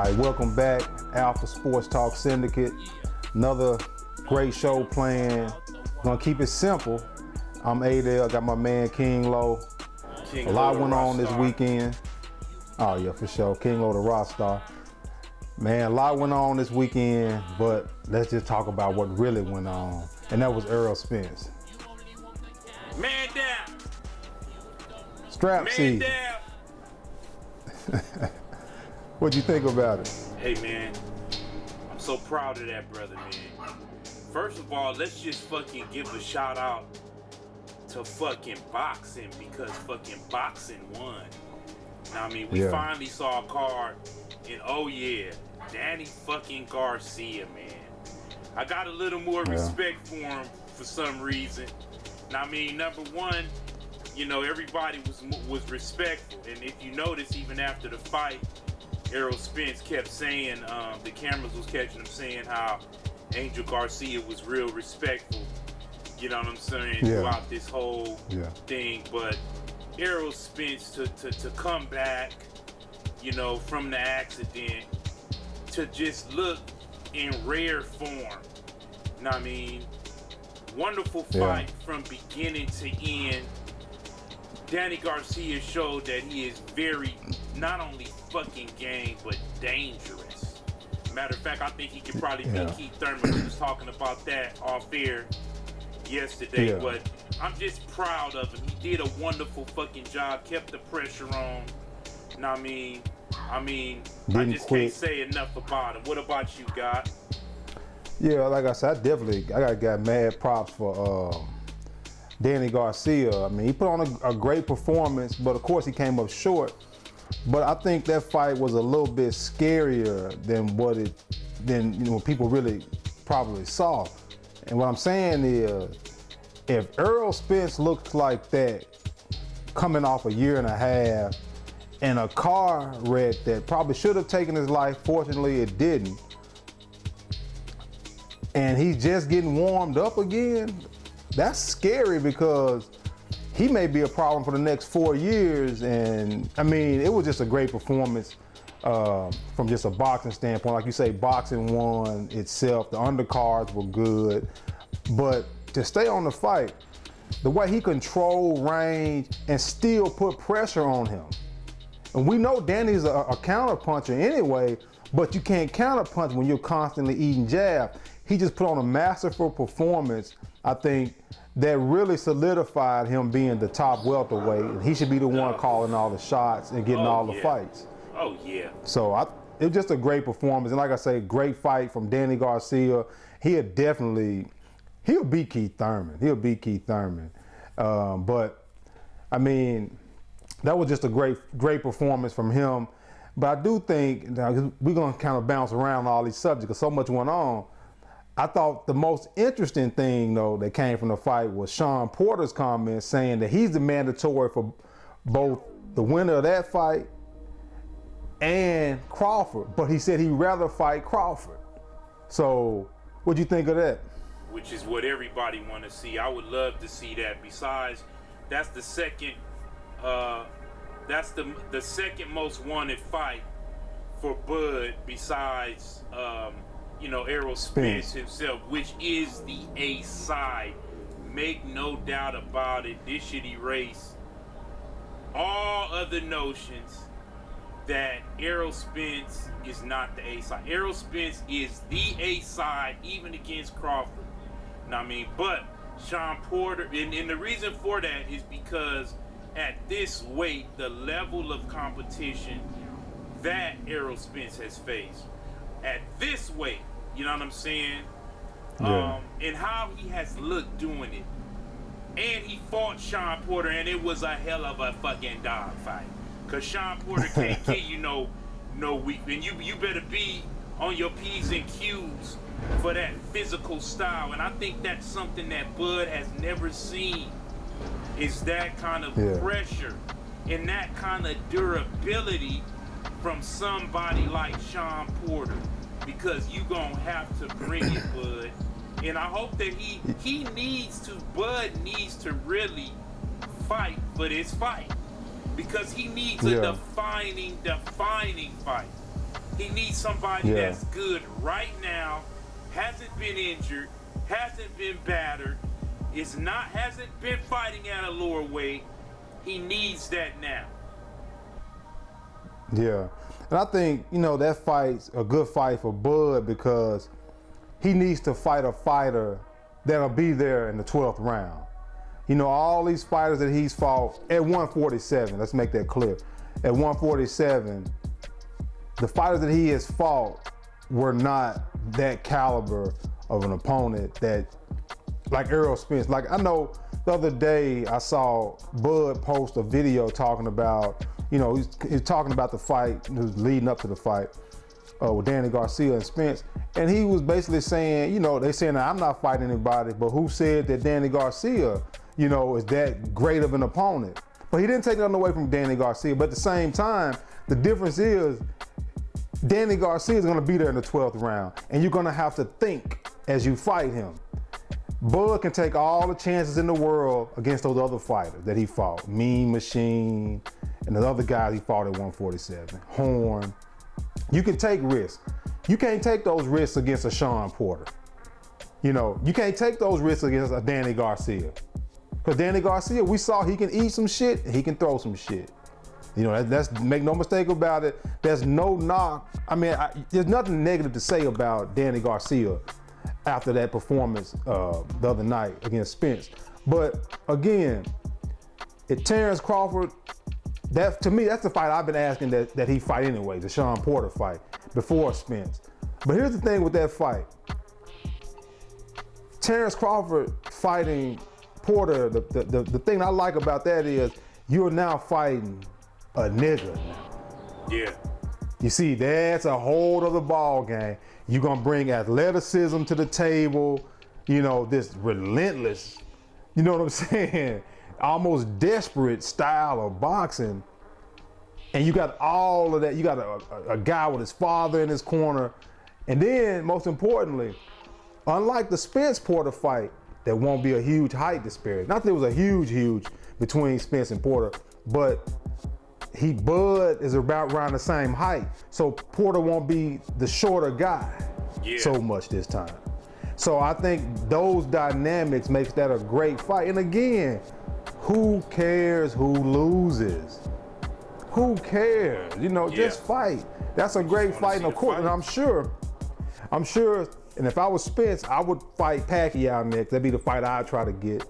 All right, welcome back, Alpha Sports Talk Syndicate. Another great show planned. Gonna keep it simple. I'm Adel, got my man King Low. A lot went on this weekend. Oh yeah, for sure. King Low the rock star. Man, a lot went on this weekend, but let's just talk about what really went on. And that was Earl Spence. Man down. Strap Man season. down. What'd you think about it? Hey man, I'm so proud of that brother, man. First of all, let's just fucking give a shout out to fucking boxing, because fucking boxing won. Now, I mean, we finally saw a card, and oh yeah, Danny fucking Garcia, man. I got a little more respect for him for some reason. Now, I mean, number one, you know, everybody was respectful, and if you notice, even after the fight, Errol Spence kept saying, the cameras was catching him saying how Angel Garcia was real respectful, you know what I'm saying, throughout this whole thing. But Errol Spence to come back, you know, from the accident, to just look in rare form. You know what I mean? Wonderful fight from beginning to end. Danny Garcia showed that he is very, not only fucking game, but dangerous. Matter of fact, I think he could probably beat Keith Thurman. We was talking about that off air yesterday, but I'm just proud of him. He did a wonderful fucking job, kept the pressure on. You know what I mean, I just can't say enough about him. What about you, God? Yeah, like I said, I got mad props for Danny Garcia. I mean, he put on a great performance, but of course he came up short. But I think that fight was a little bit scarier than you know, people really probably saw. And what I'm saying is, if Earl Spence looks like that, coming off a year and a half, in a car wreck that probably should have taken his life, fortunately it didn't, and he's just getting warmed up again, that's scary, because he may be a problem for the next 4 years. And I mean, it was just a great performance from just a boxing standpoint. Like you say, boxing won itself. The undercards were good, but to stay on the fight, the way he controlled range and still put pressure on him. And we know Danny's a counterpuncher anyway, but you can't counterpunch when you're constantly eating jab. He just put on a masterful performance, I think, that really solidified him being the top welterweight, and he should be the one calling all the shots and getting all the fights. Oh yeah. So it was just a great performance, and like I say, great fight from Danny Garcia. He'll beat Keith Thurman. But I mean, that was just a great performance from him. But I do think, we're gonna kind of bounce around all these subjects because so much went on. I thought the most interesting thing, though, that came from the fight was Sean Porter's comment saying that he's the mandatory for both the winner of that fight and Crawford, but he said he'd rather fight Crawford. So what'd you think of that? Which is what everybody want to see. I would love to see that. Besides, that's the second second most wanted fight for Bud, besides you know, Errol Spence himself, which is the A side. Make no doubt about it. This should erase all other notions that Errol Spence is not the A side. Errol Spence is the A side, even against Crawford. Know what I mean? But Sean Porter, and the reason for that is because at this weight, the level of competition that Errol Spence has faced at this weight, you know what I'm saying? And how he has looked doing it. And he fought Sean Porter, and it was a hell of a fucking dog fight. Because Sean Porter can't get you no weak. And you better be on your P's and Q's for that physical style. And I think that's something that Bud has never seen, is that kind of pressure and that kind of durability from somebody like Sean Porter, because you gonna have to bring it, Bud. And I hope that Bud needs to really fight for this fight, because he needs a defining fight. He needs somebody Yeah. that's good right now, hasn't been injured, hasn't been battered, hasn't been fighting at a lower weight. He needs that now. Yeah. And I think, that fight's a good fight for Bud because he needs to fight a fighter that'll be there in the 12th round. All these fighters that he's fought at 147, let's make that clear. At 147, the fighters that he has fought were not that caliber of an opponent that, like Errol Spence. Like, I know the other day I saw Bud post a video talking about, he's talking about the fight, he was leading up to the fight with Danny Garcia and Spence. And he was basically saying, they saying that I'm not fighting anybody, but who said that Danny Garcia, is that great of an opponent? But he didn't take nothing away from Danny Garcia. But at the same time, the difference is Danny Garcia is going to be there in the 12th round, and you're going to have to think as you fight him. Bud can take all the chances in the world against those other fighters that he fought. Mean Machine and the other guys he fought at 147. Horn. You can take risks. You can't take those risks against a Sean Porter. You can't take those risks against a Danny Garcia. Because Danny Garcia, we saw he can eat some shit, and he can throw some shit. That's make no mistake about it. There's no knock. I mean, there's nothing negative to say about Danny Garcia after that performance the other night against Spence. But again, if Terrence Crawford, to me, that's the fight I've been asking that he fight anyway, the Sean Porter fight before Spence. But here's the thing with that fight. Terrence Crawford fighting Porter, the thing I like about that is you're now fighting a nigga now. Yeah. You see, that's a whole other ball game. You're gonna bring athleticism to the table, this relentless, you know what I'm saying, almost desperate style of boxing. And you got all of that. You got a guy with his father in his corner. And then, most importantly, unlike the Spence Porter fight, there won't be a huge height disparity. Not that there was a huge between Spence and Porter, but Bud is around the same height. So Porter won't be the shorter guy so much this time. So I think those dynamics makes that a great fight. And again, who cares who loses? Who cares? Just fight. That's a great fight in the court. And I'm sure, and if I was Spence, I would fight Pacquiao next. That'd be the fight I'd try to get.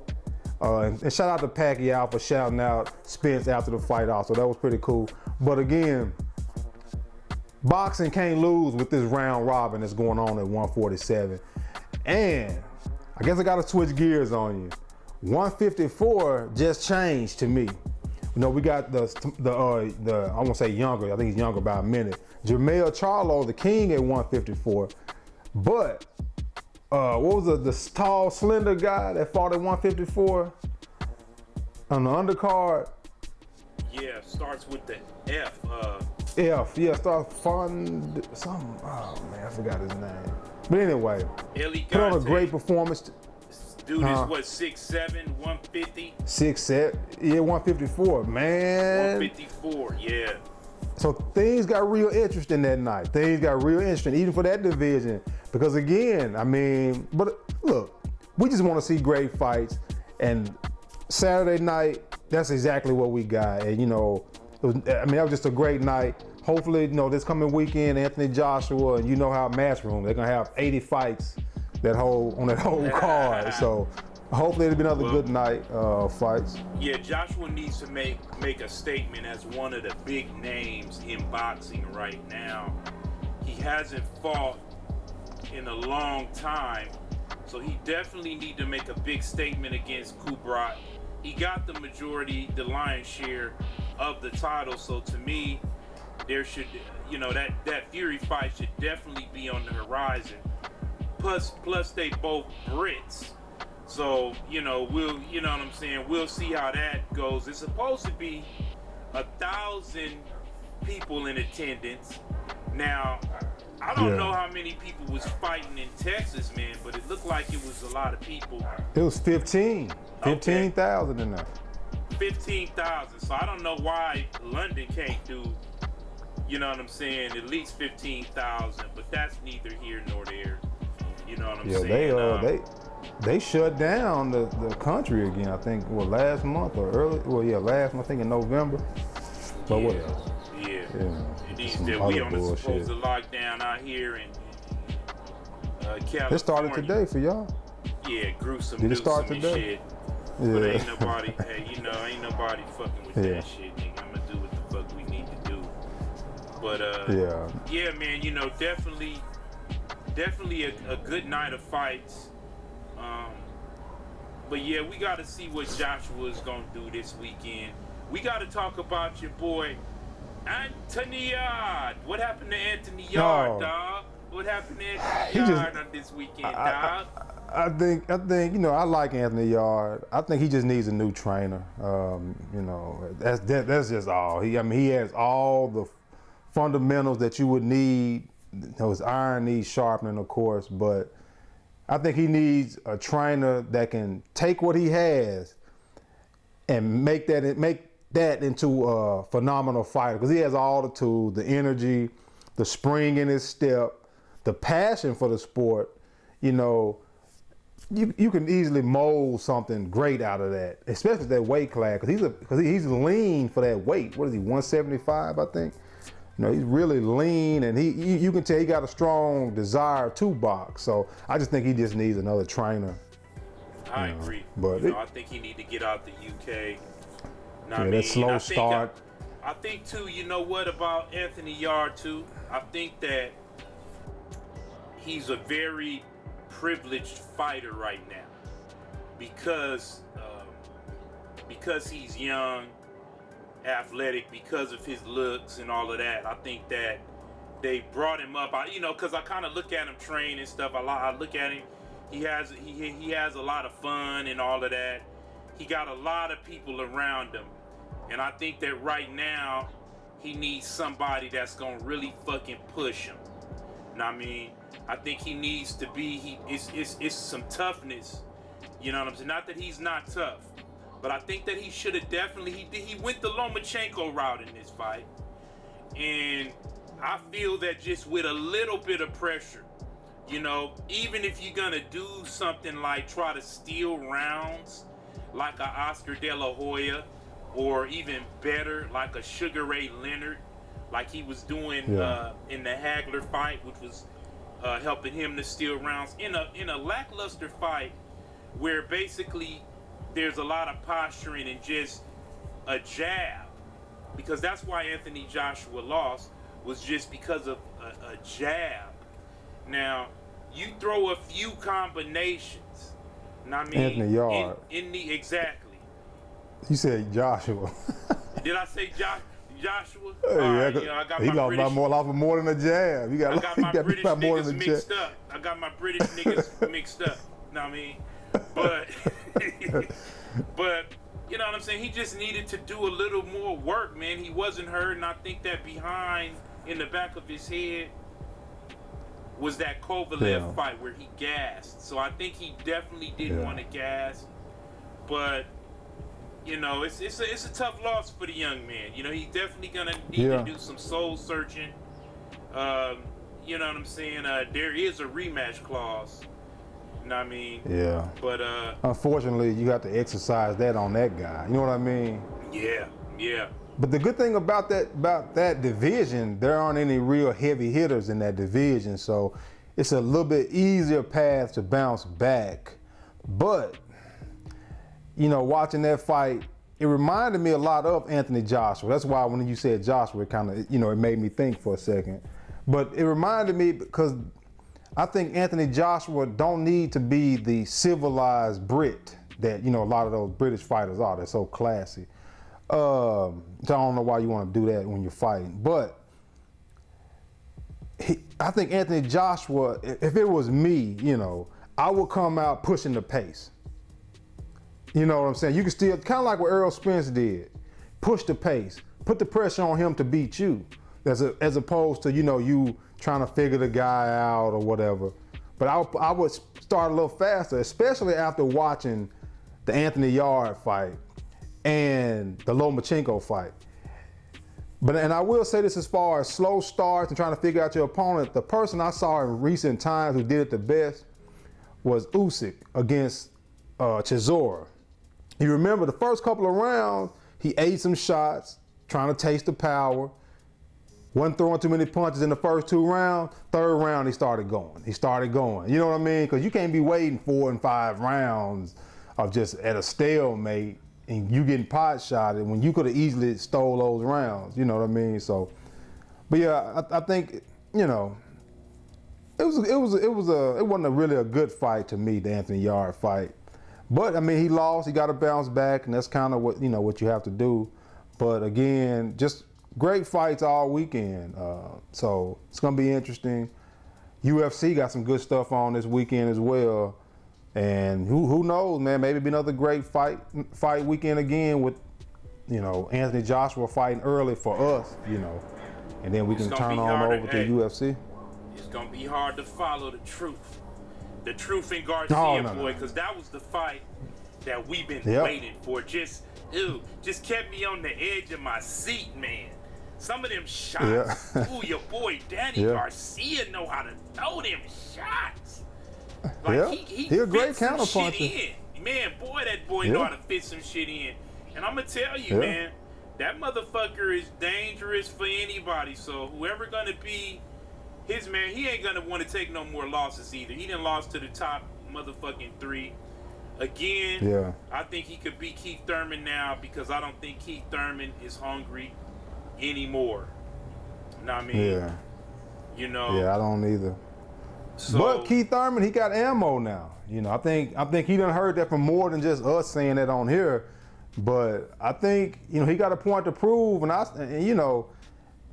And shout out to Pacquiao for shouting out Spence after the fight also. That was pretty cool. But again, boxing can't lose with this round robin that's going on at 147. And I guess I gotta switch gears on you. 154 just changed to me. We got the I won't say younger, I think he's younger by a minute. Jermell Charlo, the king at 154. But what was the tall, slender guy that fought at 154 on the undercard? Yeah, starts with the F. Starts Fund something. Oh man, I forgot his name. But anyway, put on a great performance. Dude is what, 6'7", 150? 6'7", yeah, 154, man. 154, yeah. So things got real interesting that night. Things got real interesting, even for that division. Because again, but look, we just want to see great fights. And Saturday night, that's exactly what we got. And that was just a great night. Hopefully, this coming weekend, Anthony Joshua, and how Matchroom, they're gonna have 80 fights on that whole card. So hopefully it'll be another good night fights. Yeah, Joshua needs to make a statement as one of the big names in boxing right now. He hasn't fought in a long time, so he definitely need to make a big statement against Kubrat. He got the majority, the lion's share of the title, so to me, there should, that Fury fight should definitely be on the horizon. Plus they both Brits. So, we'll, what I'm saying? We'll see how that goes. It's supposed to be 1,000 people in attendance. Now, I don't know how many people was fighting in Texas, man, but it looked like it was a lot of people. It was 15,000 in there. 15,000. So I don't know why London can't do, You know what I'm saying? At least 15,000, but that's neither here nor there. You know what I'm saying? They shut down the country again. I think last month or last month. I think in November. But what else? Yeah. It is Some that we other on the bullshit. supposed lockdown out here in California. It started today for y'all. Yeah, gruesome. Did it start and today? shit. But ain't nobody, ain't nobody fucking with that shit, nigga. I'm gonna do what the fuck we need to do. But yeah, man, definitely a good night of fights. But yeah, we got to see what Joshua's gonna do this weekend. We got to talk about your boy Anthony Yard. What happened to Anthony Yard, dog? What happened to Anthony Yard on this weekend, dog? I think I like Anthony Yard. I think he just needs a new trainer. That's just all. He has all the fundamentals that you would need. His iron needs sharpening, of course, but I think he needs a trainer that can take what he has and make that into a phenomenal fighter, because he has all the tools, the energy, the spring in his step, the passion for the sport. You can easily mold something great out of that, especially that weight class, because he's lean for that weight. What is he, 175, I think? He's really lean, and you can tell he got a strong desire to box. So I just think he just needs another trainer. I agree. But I think he need to get out the UK. That slow start. I think too, you know what about Anthony Yard too? I think that he's a very privileged fighter right now because he's young, athletic, because of his looks and all of that. I think that they brought him up. Because I kind of look at him train and stuff. I look at him. He has a lot of fun and all of that. He got a lot of people around him, and I think that right now he needs somebody that's gonna really fucking push him. I think he needs to be. It's some toughness. You know what I'm saying? Not that he's not tough, but I think that he should have definitely. He went the Lomachenko route in this fight, and I feel that just with a little bit of pressure, even if you're gonna do something like try to steal rounds, like a Oscar De La Hoya, or even better, like a Sugar Ray Leonard, like he was doing in the Hagler fight, which was helping him to steal rounds in a lackluster fight, where basically there's a lot of posturing and just a jab, because that's why Anthony Joshua lost, was just because of a jab. Now, you throw a few combinations, Anthony Yard. Exactly. You said Joshua. Did I say Joshua? I got he lost more than a jab. I got my British niggas mixed up. I got my British niggas mixed up. But you know what I'm saying? He just needed to do a little more work, man. He wasn't hurt, and I think that behind, in the back of his head, was that Kovalev fight where he gassed. So I think he definitely didn't want to gas. But it's a tough loss for the young man. He's definitely gonna need to do some soul searching. You know what I'm saying? There is a rematch clause. You know what I mean? Yeah. But unfortunately, you have to exercise that on that guy. You know what I mean? Yeah. But the good thing about that division, there aren't any real heavy hitters in that division, so it's a little bit easier path to bounce back. But watching that fight, it reminded me a lot of Anthony Joshua. That's why when you said Joshua, it kind of, it made me think for a second. But it reminded me because I think Anthony Joshua don't need to be the civilized Brit that, a lot of those British fighters are. They're so classy. So I don't know why you want to do that when you're fighting. But I think Anthony Joshua, if it was me, I would come out pushing the pace. You know what I'm saying? You can still, kind of like what Errol Spence did, push the pace, put the pressure on him to beat you, as opposed to, you trying to figure the guy out or whatever. But I would start a little faster, especially after watching the Anthony Yard fight and the Lomachenko fight. But and I will say this as far as slow starts and trying to figure out your opponent, the person I saw in recent times who did it the best was Usyk against Chisora. You remember the first couple of rounds, he ate some shots, trying to taste the power. Wasn't throwing too many punches in the first 2 rounds. 3rd round, he started going. You know what I mean? Because you can't be waiting 4 and 5 rounds of just at a stalemate and you getting pot shotted when you could have easily stole those rounds. You know what I mean? So, but yeah, I think, you know, it wasn't really a good fight to me, the Anthony Yarde fight. But I mean, he lost. He got to bounce back, and that's kind of what what you have to do. But again, just great fights all weekend. So it's gonna be interesting. UFC got some good stuff on this weekend as well. And who knows, man? Maybe be another great fight weekend again with, Anthony Joshua fighting early for us, and then we can turn on over to UFC. It's gonna be hard to follow the truth in Garcia, boy, because that was the fight that we've been waiting for. Just kept me on the edge of my seat, man. Some of them shots, your boy Danny Garcia know how to throw them shots. Like he a great counterpuncher. Man, boy, that boy know how to fit some shit in. And I'm gonna tell you, man, that motherfucker is dangerous for anybody. So whoever gonna be his man, he ain't gonna want to take no more losses either. He done lost to the top motherfucking 3. Again, I think he could beat Keith Thurman now because I don't think Keith Thurman is hungry anymore. You know what I mean? Yeah, I don't either. So, but Keith Thurman, he got ammo now. I think he done heard that from more than just us saying that on here. But I think, he got a point to prove, and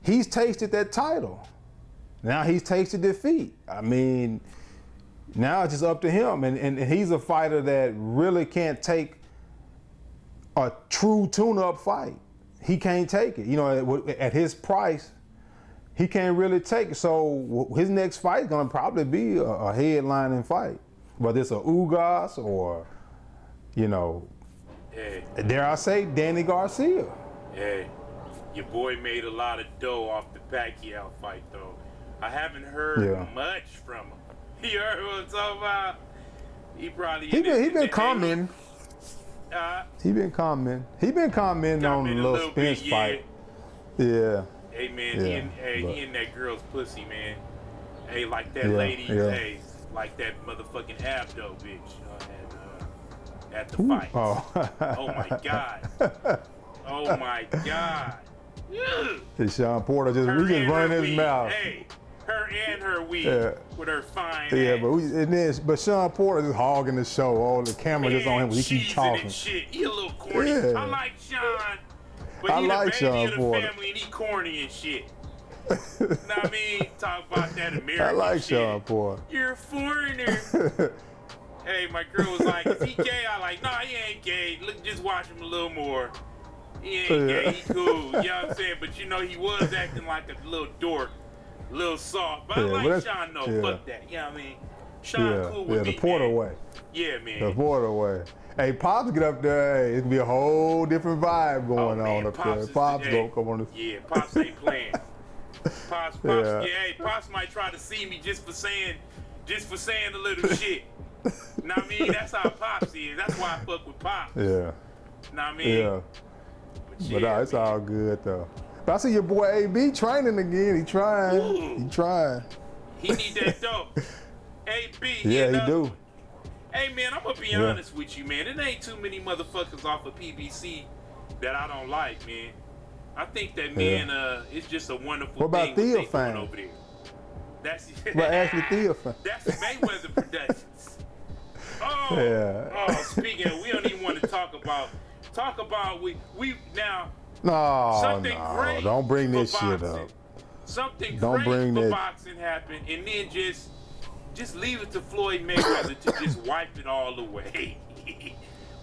he's tasted that title. Now he's tasted defeat. I mean, now it's just up to him. And he's a fighter that really can't take a true tune-up fight. He can't take it. At his price, he can't really take it. So his next fight is going to probably be a headlining fight. Whether it's a Ugas or, dare I say, Danny Garcia. Hey, your boy made a lot of dough off the Pacquiao fight, though. I haven't heard much from him. You heard what I'm talking about? He probably he been commenting. He been commenting on the little Spence fight. Yeah. Hey man, he in that girl's pussy, man. Hey, like that lady. Hey, like that motherfucking Abdo bitch at the fight. Oh my god. Oh my god. Sean Porter just running his mouth. Hey, her and her weed with her fine ass. But Sean Porter just hogging the show. All the camera just on him. He keep talking. And shit. He a little corny. I like Sean, but he like the baby Sean of the Porter. family and he corny and shit. Know what I mean? Talk about that American I like shit. Sean Porter. You're a foreigner. Hey, my girl was like, is he gay? I like, nah, he ain't gay. Look, just watch him a little more. He ain't gay, he cool. You know what I'm saying? But he was acting like a little dork, a little soft. But I like Sean, fuck that. You know what I mean? Sean cool with me, the Porter man. way. Yeah, man. The Porter way. Hey, Pops get up there, it'd be a whole different vibe going on up there. Pops go come on the... Yeah, Pops ain't playing. Pops, hey, Pops might try to see me just for saying a little shit. Know what I mean? That's how Pops is. That's why I fuck with Pops. Yeah. Know what I mean? Yeah. But it's all good though. But I see your boy AB training again. He trying. Ooh. He trying. He need that dope. AB. Yeah, he do. Hey man, I'm gonna be honest with you, man. It ain't too many motherfuckers off of PBC that I don't like, man. I think that man, it's just a wonderful what about thing what they Theophane? Doing over there. That's but actually Theophane. That's Mayweather Productions. Speaking of, we don't even want to talk about we now. No, great don't bring this boxing. shit up. Something don't great bring for that. boxing happened, and then just leave it to Floyd Mayweather to just wipe it all away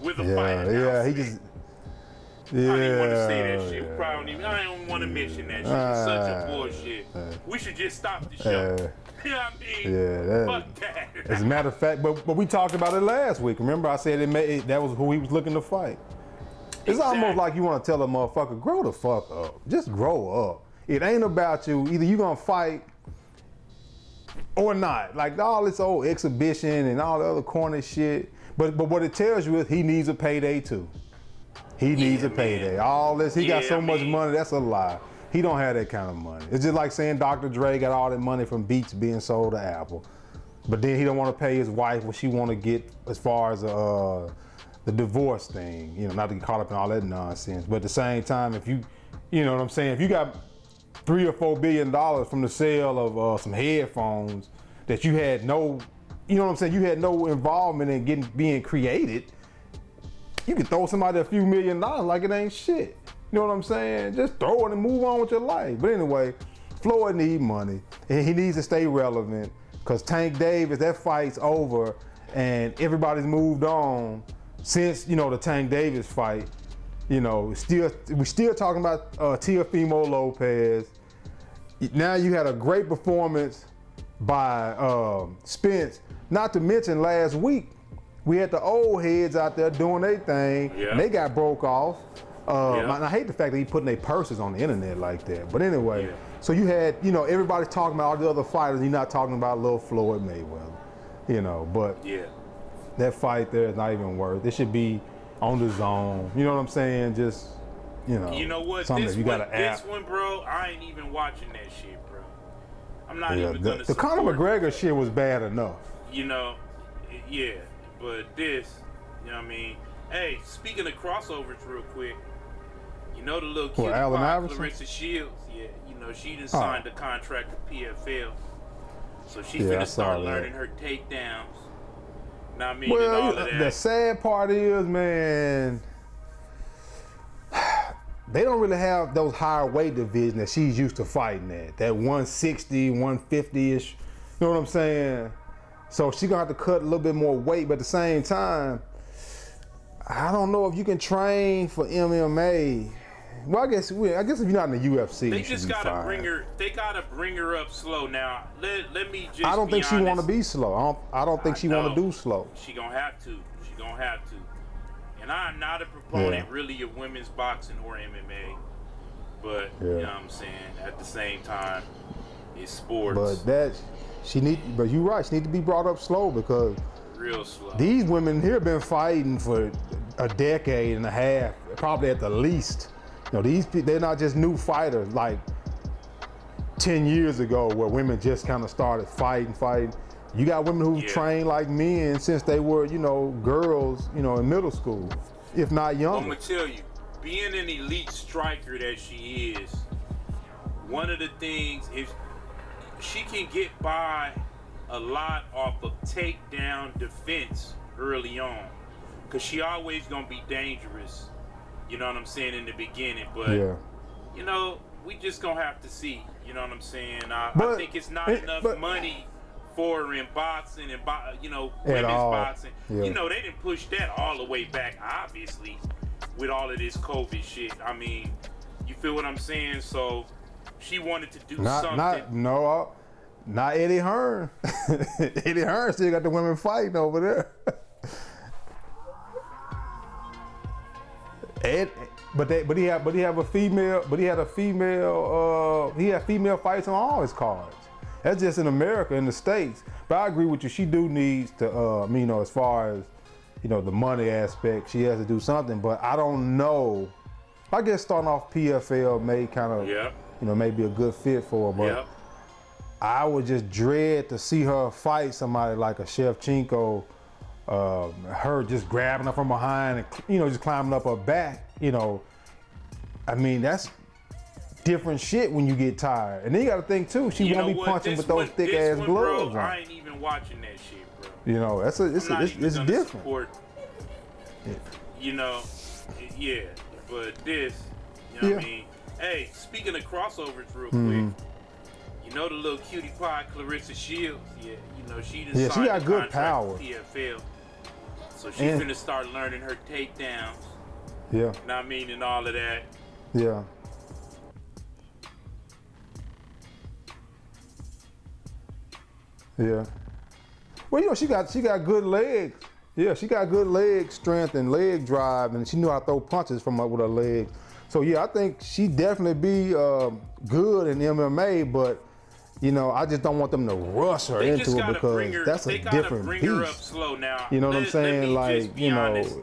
with a fight announcement. Yeah, he just. I don't even want to say that shit. I don't want to mention that shit. It's such a bullshit. We should just stop the show. You know what I mean? Yeah, fuck that. As a matter of fact, but we talked about it last week. Remember, I said that was who he was looking to fight. It's almost Exactly. like you want to tell a motherfucker, grow the fuck up. Just grow up. It ain't about you. Either you gonna fight or not. Like all this old exhibition and all the other corny shit. But what it tells you is he needs a payday too. He needs a payday. man. All this, he got Yeah, so I much mean- money, that's a lie. He don't have that kind of money. It's just like saying Dr. Dre got all that money from Beats being sold to Apple. But then he don't want to pay his wife what she want to get as far as the divorce thing. You know, not to get caught up in all that nonsense. But at the same time, if you know what I'm saying, if you got $3 or $4 billion from the sale of some headphones that you had no, you know what I'm saying, you had no involvement in being created, you can throw somebody a few $1 million like it ain't shit. You know what I'm saying? Just throw it and move on with your life. But anyway, Floyd need money and he needs to stay relevant because Tank Davis, that fight's over and everybody's moved on since, you know, the Tank Davis fight. You know, we still talking about Teofimo Lopez. Now you had a great performance by Spence. Not to mention last week, we had the old heads out there doing their thing, and they got broke off. And I hate the fact that he putting their purses on the internet like that. But anyway, so you had, you know, everybody's talking about all the other fighters. You're not talking about little Floyd Mayweather, you know. But that fight there is not even worth. It should be on the zone. You know what I'm saying? Just, you know what? Something This that you one, got to app. this one, bro, I ain't even watching that shit, bro. I'm not even gonna. The Conor McGregor shit was bad enough. You know, but this, you know what I mean? Hey, speaking of crossovers real quick, you know the little cutie Allen pie, Iverson? Clarissa Shields? Yeah, you know, she done signed a contract with PFL. So she's finna start learning her takedowns. Know what I mean? And all of that. The sad part is, man, they don't really have those higher weight divisions that she's used to fighting at. That 160, 150-ish. You know what I'm saying? So she's gonna have to cut a little bit more weight, but at the same time, I don't know if you can train for MMA. Well, I guess if you're not in the UFC, They you just should be gotta fine. bring her. They gotta bring her up slow. Now, let me just. I don't think she want to honest. be slow. I don't think she want to do slow. She gonna have to. She gonna have to. And I'm not a proponent really of women's boxing or MMA, but you know what I'm saying. At the same time, it's sports. But but you're right. She need to be brought up slow because real slow. These women here been fighting for a decade and a half, probably at the least. You know, these they're not just new fighters like 10 years ago where women just kind of started fighting. You got women who trained like men since they were, you know, girls, you know, in middle school, if not younger. I'm gonna tell you, being an elite striker that she is, one of the things is she can get by a lot off of takedown defense early on, cause she always gonna be dangerous. You know what I'm saying in the beginning, but you know we just gonna have to see. You know what I'm saying? I think it's not enough money for her in boxing and women's boxing. You know they didn't push that all the way back, obviously, with all of this COVID shit. I mean, you feel what I'm saying? So she wanted to do something. Not Eddie Hearn. Eddie Hearn still got the women fighting over there. But he had female fights on all his cards. That's just in America, in the States. But I agree with you. She do needs to, you know, as far as, you know, the money aspect, she has to do something. But I don't know. I guess starting off PFL may kind of, you know, may be a good fit for her. But I would just dread to see her fight somebody like a Shevchenko, her just grabbing her from behind and, you know, just climbing up her back. You know, I mean, that's different shit when you get tired. And then you got to think too, she won't be punching with those thick ass gloves on. I ain't even watching that shit, bro. You know, it's different. Support, you know, but this, you know what I mean? Hey, speaking of crossovers real quick, you know the little cutie pie Clarissa Shields? Yeah, you know, she done signed she got a good contract power. with PFL. So she's gonna start learning her takedowns. Yeah. You know what I mean? And all of that. Yeah. Yeah. Well, you know, she got good legs. Yeah, she got good leg strength and leg drive, and she knew how to throw punches from up with her legs. So yeah, I think she definitely be good in MMA, but you know, I just don't want them to rush her into it because that's a different bring her up beast. slow now. You know what I'm saying? Like, you know, honest.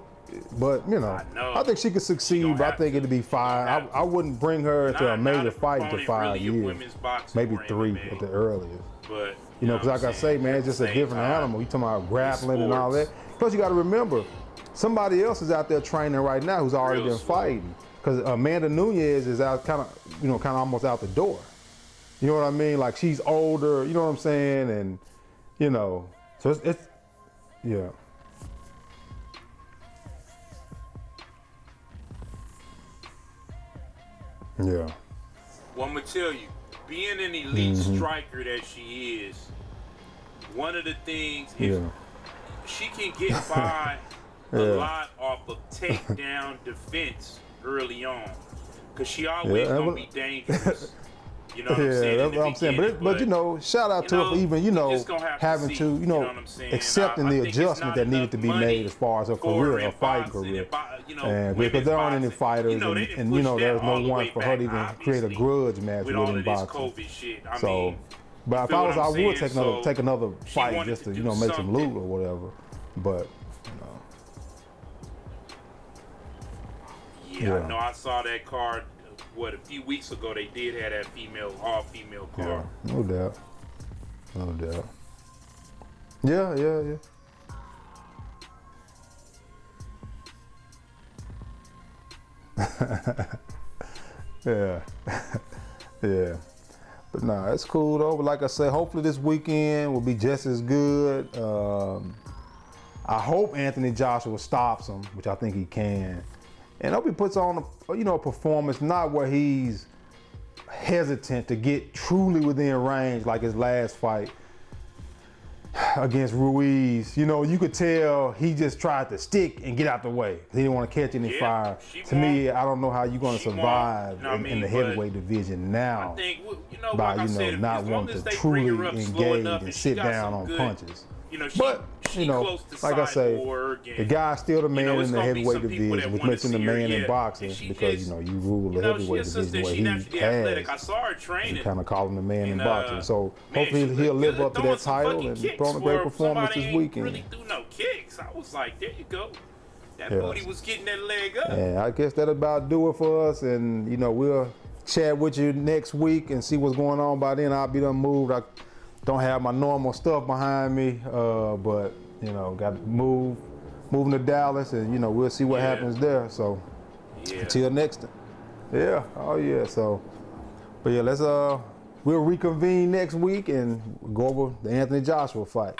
but you know, I think she could succeed, but I think it'd be fine. I wouldn't bring her into a major fight into 5 years, maybe 3 at the earliest. But you know, because like I say, man, it's just a different animal. You talking about grappling and all that. Plus, you got to remember, somebody else is out there training right now who's already been fighting. Because Amanda Nunes is out, kind of almost out the door. You know what I mean? Like, she's older. You know what I'm saying? And you know, so it's yeah. Yeah. Well, I'm gonna tell you, being an elite striker that she is, one of the things is she can get by a lot off of takedown defense early on, because she always gonna be dangerous. You know what I'm saying? That's what I'm saying. But you know, shout out to her for even, you know, having to, you know, accepting the adjustment that needed to be made as far as her career, her fighting career. And because there aren't any fighters, and you know, there's no one for her to even create a grudge match within boxing. So, but if I was, I would take another fight just to, you know, make some loot or whatever. But, you know. Yeah, I know. I saw that card. What, a few weeks ago they did have that all-female card. Yeah, no doubt. No doubt. Yeah. Yeah. Yeah. But nah, it's cool though. But like I said, hopefully this weekend will be just as good. I hope Anthony Joshua stops him, which I think he can. And I hope he puts on a performance not where he's hesitant to get truly within range like his last fight against Ruiz. You know, you could tell he just tried to stick and get out the way. He didn't want to catch any fire. To me, I don't know how you're going to survive in the heavyweight division now by, not wanting to truly engage and sit down on punches. But, like I say, the guy's still the man in the heavyweight division, which makes him the man in boxing because, you rule the heavyweight division where he has. You kind of call him the man in boxing. So hopefully he'll live up to that title and put on a great performance this weekend. Really threw no kicks. I was like, there you go. That booty was getting that leg up. And I guess that'll about do it for us. And, we'll chat with you next week and see what's going on. By then, I'll be done moved. I don't have my normal stuff behind me, but got to moving to Dallas, and we'll see what happens there. So until next time, So, but let's we'll reconvene next week and go over the Anthony Joshua fight.